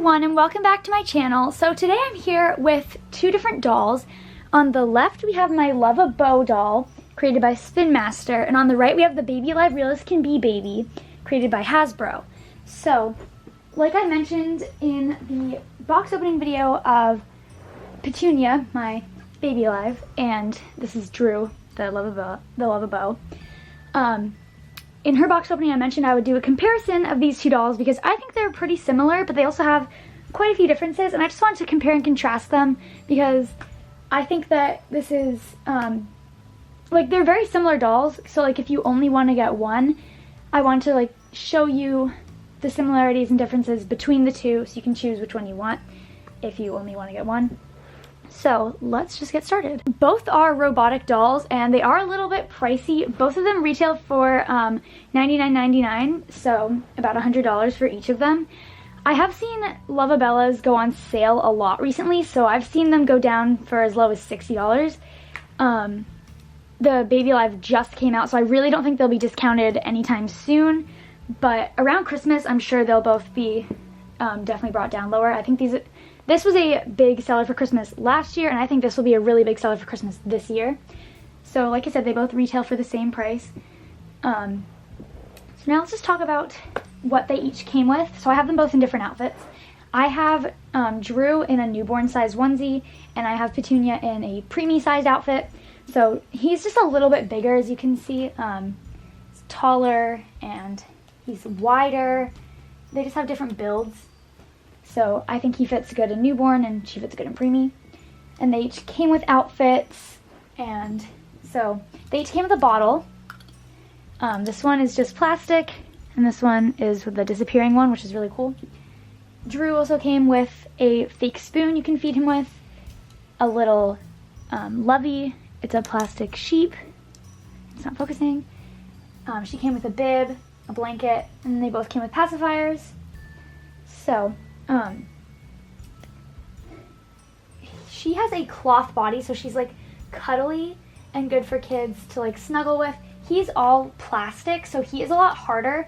everyone, and welcome back to my channel. So today I'm here with two different dolls. On the left we have my Luvabeau doll created by Spin Master, and on the right we have the Baby Alive Real as Can Be baby created by Hasbro. So like I mentioned in the box opening video of Petunia, my Baby Alive, and this is Drew, the Luvabeau. In her box opening I mentioned I would do a comparison of these two dolls because I think they're pretty similar, but they also have quite a few differences, and I just wanted to compare and contrast them because I think that this is, like, they're very similar dolls, so like if you only want to get one, I want to like show you the similarities and differences between the two so you can choose which one you want if you only want to get one. So let's just get started. Both are robotic dolls and they are a little bit pricey. Both of them retail for $99.99, so about $100 for each of them. I have seen Luvabellas go on sale a lot recently, so I've seen them go down for as low as $60. The Baby Alive just came out, so I really don't think they'll be discounted anytime soon, but around Christmas I'm sure they'll both be definitely brought down lower. I think this was a big seller for Christmas last year, and I think this will be a really big seller for Christmas this year. So like I said, they both retail for the same price. So now let's just talk about what they each came with. So I have them both in different outfits. I have Drew in a newborn size onesie, and I have Petunia in a preemie sized outfit. So he's just a little bit bigger, as you can see. He's taller and he's wider. They just have different builds. So I think he fits good in newborn and she fits good in preemie. And they each came with outfits, and so they each came with a bottle. This one is just plastic, and this one is with the disappearing one, which is really cool. Drew also came with a fake spoon you can feed him with, a little lovey. It's a plastic sheep. It's not focusing. She came with a bib, a blanket, and they both came with pacifiers. So she has a cloth body, so she's like cuddly and good for kids to like snuggle with. He's all plastic, so he is a lot harder,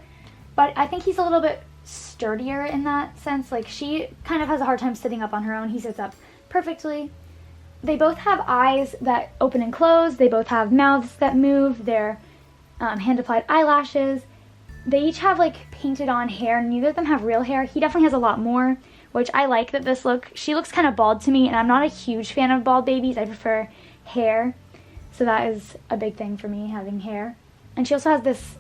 but I think he's a little bit sturdier in that sense. Like, she kind of has a hard time sitting up on her own. He sits up perfectly. They both have eyes that open and close. They both have mouths that move. They're hand-applied eyelashes. They each have like painted on hair. Neither of them have real hair. He definitely has a lot more, which I like that this look. She looks kind of bald to me, and I'm not a huge fan of bald babies. I prefer hair. So that is a big thing for me, having hair. And she also has this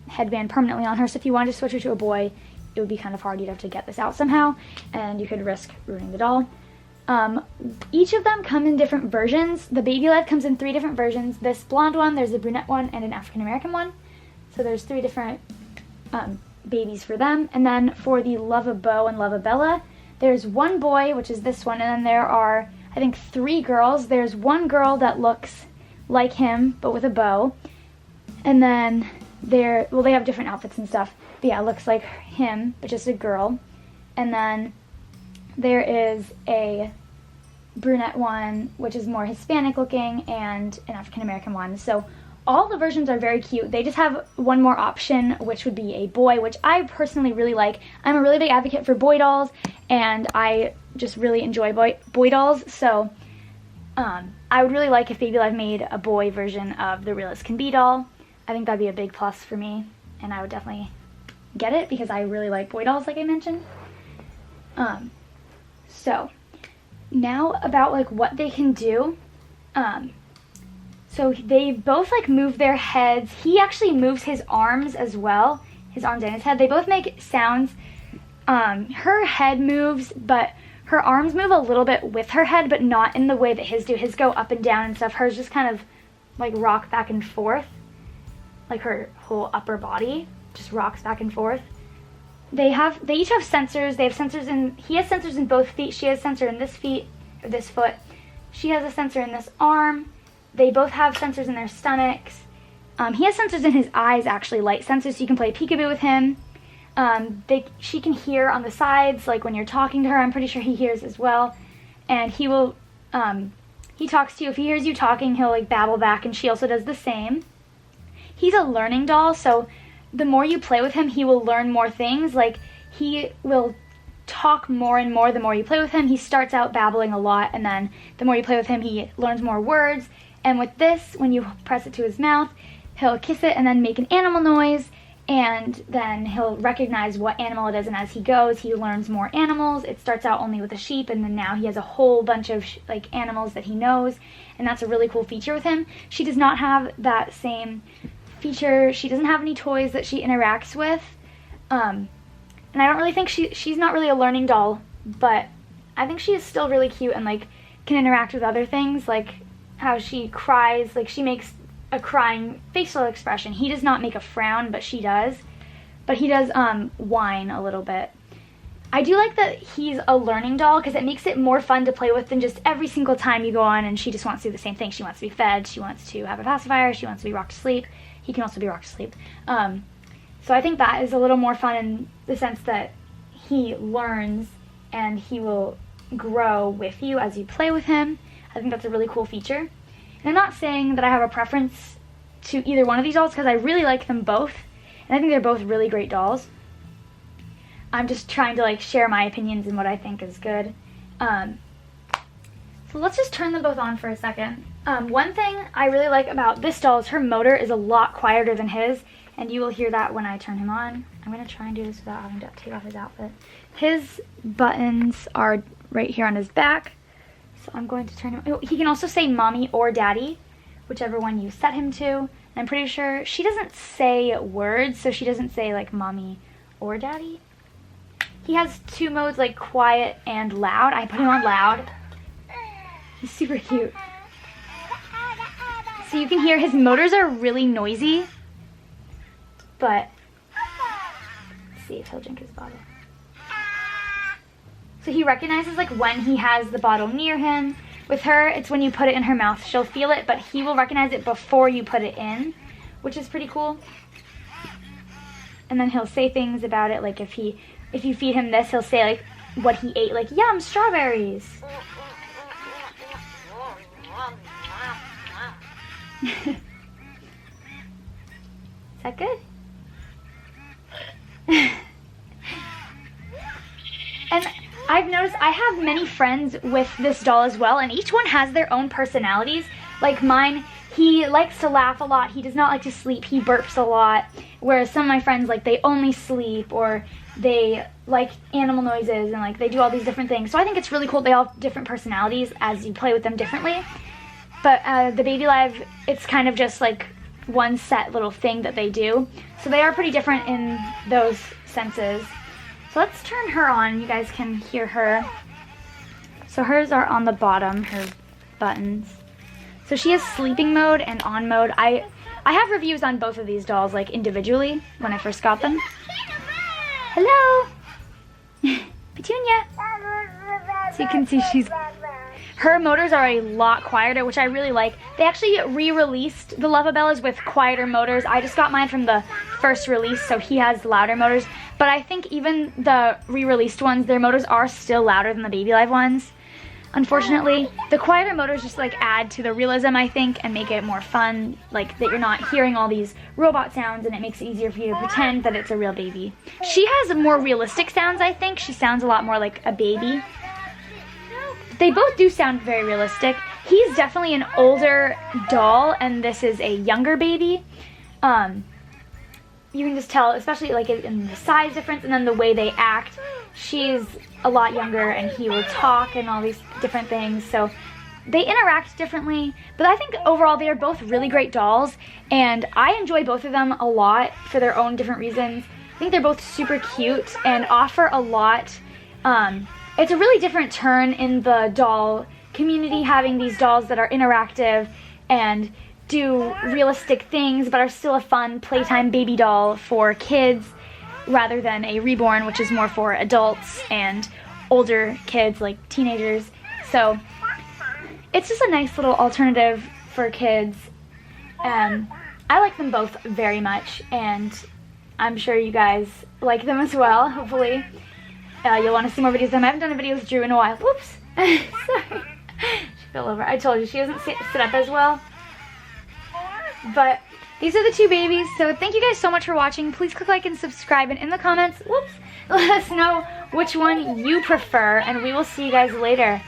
headband permanently on her, so if you wanted to switch her to a boy, it would be kind of hard. You'd have to get this out somehow, and you could risk ruining the doll. Each of them come in different versions. The Baby Alive comes in 3 different versions. This blonde one, there's a brunette one, and an African American one. So there's 3 different babies for them. And then for the Luvabeau and Luvabella, there's one boy, which is this one, and then there are, I think, 3 girls. There's one girl that looks like him, but with a bow. And then they have different outfits and stuff. But yeah, it looks like him, but just a girl. And then there is a brunette one, which is more Hispanic looking, and an African American one. So all the versions are very cute. They just have one more option, which would be a boy, which I personally really like. I'm a really big advocate for boy dolls, and I just really enjoy boy dolls. So I would really like if Baby Alive made a boy version of the Real as Can Be doll. I think that'd be a big plus for me, and I would definitely get it because I really like boy dolls, like I mentioned. So now about like what they can do. So they both like move their heads. He actually moves his arms as well, his arms and his head. They both make sounds. Her head moves, but her arms move a little bit with her head, but not in the way that his do. His go up and down and stuff. Hers just kind of like rock back and forth. Like her whole upper body just rocks back and forth. They each have sensors. They have sensors he has sensors in both feet. She has a sensor in this foot. She has a sensor in this arm. They both have sensors in their stomachs. He has sensors in his eyes, actually, light sensors, so you can play peekaboo with him. She can hear on the sides, like when you're talking to her. I'm pretty sure he hears as well. And he will, he talks to you. If he hears you talking, he'll like babble back, and she also does the same. He's a learning doll, so the more you play with him, he will learn more things. Like, he will talk more and more the more you play with him. He starts out babbling a lot, and then the more you play with him, he learns more words. And with this, when you press it to his mouth, he'll kiss it and then make an animal noise, and then he'll recognize what animal it is, and as he goes, he learns more animals. It starts out only with a sheep, and then now he has a whole bunch of like animals that he knows, and that's a really cool feature with him. She does not have that same feature. She doesn't have any toys that she interacts with, and I don't really think she's not really a learning doll, but I think she is still really cute and like can interact with other things, like how she cries, like she makes a crying facial expression. He does not make a frown, but she does. But he does whine a little bit. I do like that he's a learning doll because it makes it more fun to play with than just every single time you go on and she just wants to do the same thing. She wants to be fed, she wants to have a pacifier, she wants to be rocked to sleep. He can also be rocked to sleep. So I think that is a little more fun in the sense that he learns and he will grow with you as you play with him. I think that's a really cool feature. And I'm not saying that I have a preference to either one of these dolls because I really like them both. And I think they're both really great dolls. I'm just trying to like share my opinions and what I think is good. So let's just turn them both on for a second. One thing I really like about this doll is her motor is a lot quieter than his. And you will hear that when I turn him on. I'm going to try and do this without having to take off his outfit. His buttons are right here on his back. So I'm going to turn him. Oh, he can also say mommy or daddy, whichever one you set him to. And I'm pretty sure she doesn't say words, so she doesn't say like mommy or daddy. He has two modes, like quiet and loud. I put him on loud. He's super cute. So you can hear his motors are really noisy, but let's see if he'll drink his bottle. So he recognizes like when he has the bottle near him. With her, it's when you put it in her mouth. She'll feel it, but he will recognize it before you put it in, which is pretty cool. And then he'll say things about it, like if you feed him this, he'll say like what he ate, like yum, strawberries. Is that good? And I've noticed I have many friends with this doll as well, and each one has their own personalities. Like mine, he likes to laugh a lot, he does not like to sleep, he burps a lot, whereas some of my friends, like, they only sleep, or they like animal noises, and like they do all these different things. So I think it's really cool they all have different personalities as you play with them differently. But the Baby Live, it's kind of just like one set little thing that they do. So they are pretty different in those senses. So let's turn her on. You guys can hear her. So hers are on the bottom, her buttons. So she has sleeping mode and on mode. I have reviews on both of these dolls, like individually, when I first got them. Hello! Petunia! So you can see her motors are a lot quieter, which I really like. They actually re-released the Luvabeau's with quieter motors. I just got mine from the first release, so he has louder motors. But I think even the re-released ones, their motors are still louder than the Baby Live ones. Unfortunately, the quieter motors just like add to the realism, I think, and make it more fun, like that you're not hearing all these robot sounds, and it makes it easier for you to pretend that it's a real baby. She has more realistic sounds, I think. She sounds a lot more like a baby. They both do sound very realistic. He's definitely an older doll, and this is a younger baby. You can just tell, especially like in the size difference and then the way they act. She's a lot younger, and he will talk and all these different things. So they interact differently, but I think overall they are both really great dolls, and I enjoy both of them a lot for their own different reasons. I think they're both super cute and offer a lot. It's a really different turn in the doll community, having these dolls that are interactive and do realistic things but are still a fun playtime baby doll for kids, rather than a reborn, which is more for adults and older kids like teenagers. So it's just a nice little alternative for kids. I like them both very much, and I'm sure you guys like them as well, hopefully. You'll want to see more videos of them. I haven't done a video with Drew in a while. Whoops. Sorry. She fell over. I told you, she doesn't sit up as well. But these are the two babies. So thank you guys so much for watching. Please click like and subscribe, and in the comments, whoops, let us know which one you prefer, and we will see you guys later.